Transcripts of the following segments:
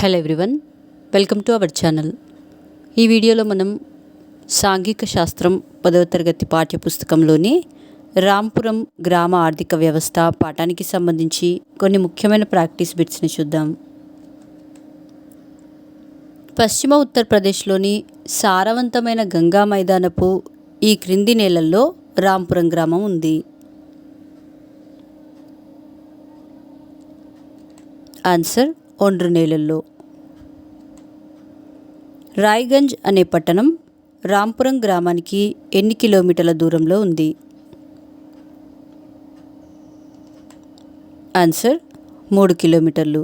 Hello everyone, welcome to our channel. ఈ వీడియోలో మనం సాంఘిక శాస్త్రం 10వ తరగతి పాఠ్యపుస్తకంలోని రాంపురం గ్రామ ఆర్థిక వ్యవస్థ పాఠానికి సంబంధించి కొన్ని ముఖ్యమైన ప్రాక్టీస్ బిట్స్ని చూద్దాం. పశ్చిమ ఉత్తరప్రదేశ్లోని సారవంతమైన గంగా మైదానపు ఈ క్రింది నేలల్లో రాంపురం గ్రామం ఉంది. ఆన్సర్ ఒండ్రు నేలల్లో. రాయ్గంజ్ అనే పట్టణం రాంపురం గ్రామానికి ఎన్ని కిలోమీటర్ల దూరంలో ఉంది? ఆన్సర్ 3 కిలోమీటర్లు.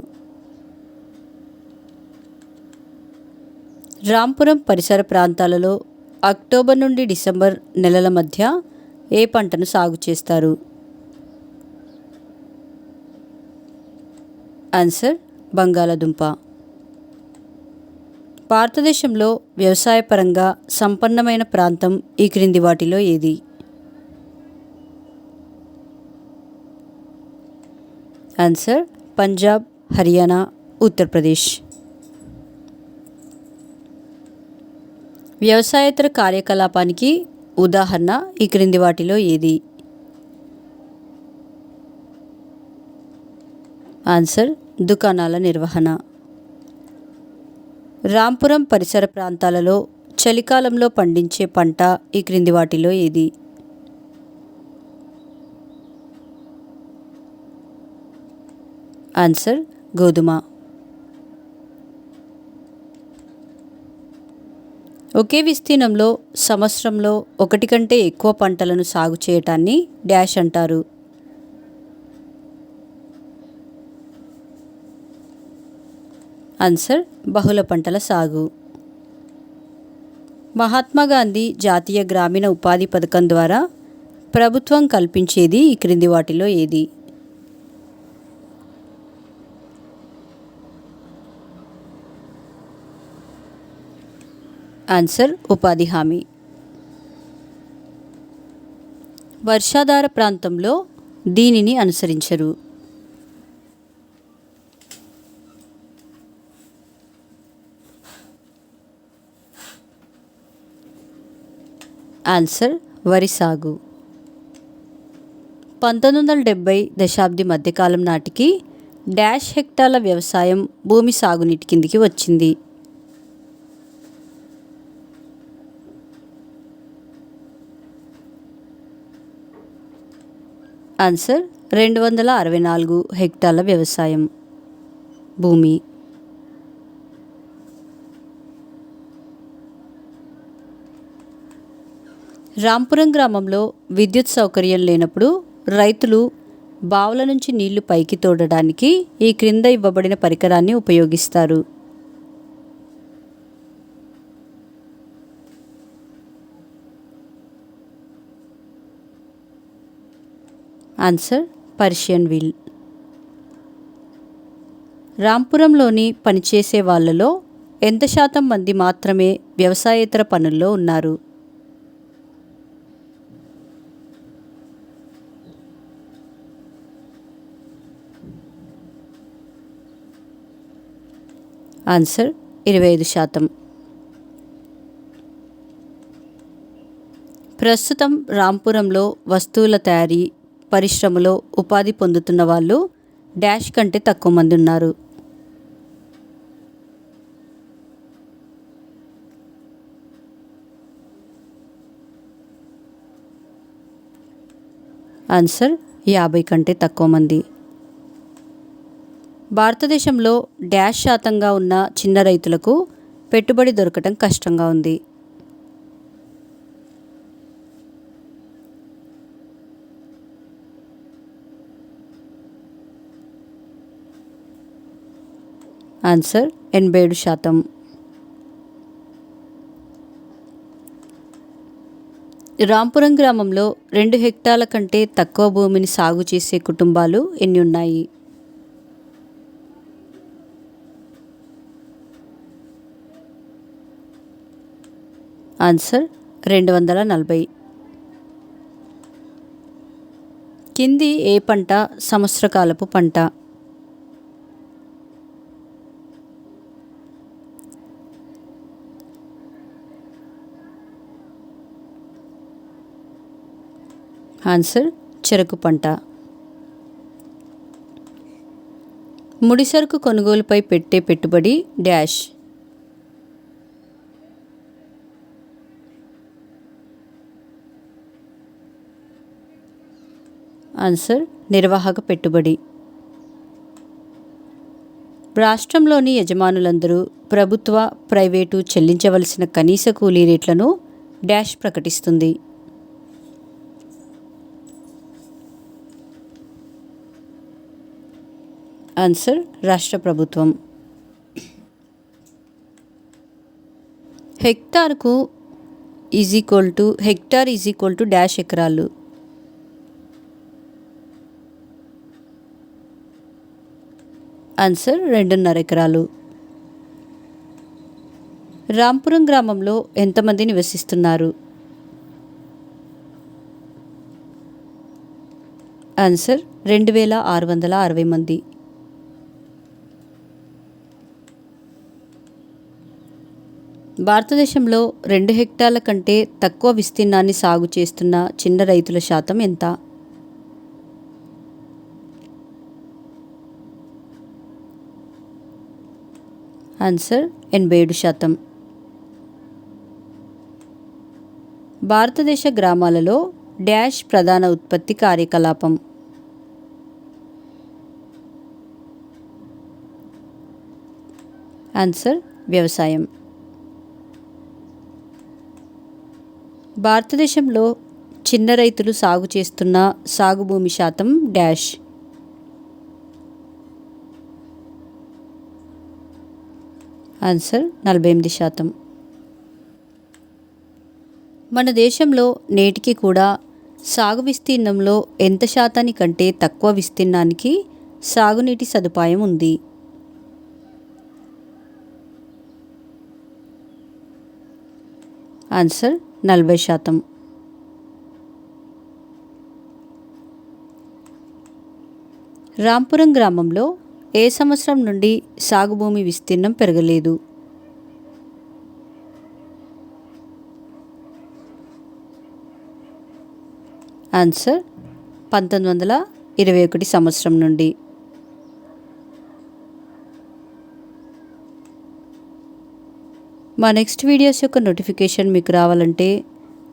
రాంపురం పరిసర ప్రాంతాలలో అక్టోబర్ నుండి డిసెంబర్ నెలల మధ్య ఏ పంటను సాగు చేస్తారు? ఆన్సర్ బంగాళాదుంప. భారతదేశంలో వ్యవసాయపరంగా సంపన్నమైన ప్రాంతం ఈ క్రింది వాటిలో ఏది? ఆన్సర్ పంజాబ్, హర్యానా, ఉత్తరప్రదేశ్. వ్యవసాయేతర కార్యకలాపానికి ఉదాహరణ ఈ క్రింది వాటిలో ఏది? ఆన్సర్ దుకాణాల నిర్వహణ. రాంపురం పరిసర ప్రాంతాలలో చలికాలంలో పండించే పంట ఈ క్రింది వాటిలో ఏది? ఆన్సర్ గోధుమ. ఒకే విస్తీర్ణంలో సంవత్సరంలో ఒకటి కంటే ఎక్కువ పంటలను సాగు చేయటాన్ని డాష్ అంటారు? ఆన్సర్ బహుళ పంటల సాగు. మహాత్మా గాంధీ జాతీయ గ్రామీణ ఉపాధి పథకం ద్వారా ప్రభుత్వం కల్పించేది ఈ క్రింది వాటిలో ఏది? ఆన్సర్ ఉపాధి హామీ. వర్షాధార ప్రాంతంలో దీనిని అనుసరించరు? ఆన్సర్ వరి సాగు. 1970 దశాబ్ది మధ్యకాలం నాటికి డాష్ హెక్టార్ల వ్యవసాయం భూమి సాగునీటి కిందికి వచ్చింది? ఆన్సర్ 264 హెక్టార్ల వ్యవసాయం భూమి. రాంపురం గ్రామంలో విద్యుత్ సౌకర్యం లేనప్పుడు రైతులు బావుల నుంచి నీళ్లు పైకి తోడడానికి ఈ క్రింద ఇవ్వబడిన పరికరాన్ని ఉపయోగిస్తారు? Answer Persian wheel. రాంపురంలోని పనిచేసే వాళ్ళలో ఎంత శాతం మంది మాత్రమే వ్యవసాయేతర పనుల్లో ఉన్నారు? ఆన్సర్ 25%. ప్రస్తుతం రాంపురంలో వస్తువుల తయారీ పరిశ్రమలో ఉపాధి పొందుతున్న వాళ్ళు డాష్ కంటే తక్కువ మంది ఉన్నారు? ఆన్సర్ 50 కంటే తక్కువ మంది. భారతదేశంలో డాష్ శాతంగా ఉన్న చిన్న రైతులకు పెట్టుబడి దొరకటం కష్టంగా ఉంది? ఆన్సర్ 87%. రాంపురం గ్రామంలో 2 హెక్టార్ల కంటే తక్కువ భూమిని సాగు చేసే కుటుంబాలు ఎన్ని ఉన్నాయి? ఆన్సర్ 240. కింది ఏ పంట సంవత్సరకాలపు పంట? ఆన్సర్ చెరకు పంట. ముడిసరుకు కొనుగోలుపై పెట్టే పెట్టుబడి డాష్. ఆన్సర్ నిర్వాహక పెట్టుబడి. రాష్ట్రంలోని యజమానులందరూ ప్రభుత్వ, ప్రైవేటు చెల్లించవలసిన కనీస కూలీ రేట్లను డాష్ ప్రకటిస్తుంది. ఆన్సర్ రాష్ట్ర ప్రభుత్వం. Hectare is equal to dash ఎకరాలు. ఆన్సర్ 2.5 ఎకరాలు. రాంపురం గ్రామంలో ఎంతమంది నివసిస్తున్నారు? ఆన్సర్ 2660 మంది. భారతదేశంలో 2 హెక్టార్ల కంటే తక్కువ విస్తీర్ణాన్ని సాగు చేస్తున్న చిన్న రైతుల శాతం ఎంత? ఆన్సర్ 87%. భారతదేశ గ్రామాలలో డాష్ ప్రధాన ఉత్పత్తి కార్యకలాపం. ఆన్సర్ వ్యవసాయం. భారతదేశంలో చిన్న రైతులు సాగు చేస్తున్న సాగు భూమి శాతం డాష్. ఆన్సర్ 48%. మన దేశంలో నేటికి కూడా సాగు విస్తీర్ణంలో ఎంత శాతానికంటే తక్కువ విస్తీర్ణానికి సాగునీటి సదుపాయం ఉంది? ఆన్సర్ 40%. రాంపురం గ్రామంలో ఏ సంవత్సరం నుండి సాగు భూమి విస్తీర్ణం పెరగలేదు? ఆన్సర్ 1921 సంవత్సరం నుండి. మా నెక్స్ట్ వీడియోస్ యొక్క నోటిఫికేషన్ మీకు రావాలంటే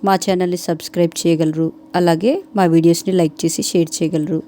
మా ఛానల్ని సబ్స్క్రైబ్ చేయగలరు. అలాగే మా వీడియోస్ని లైక్ చేసి షేర్ చేయగలరు.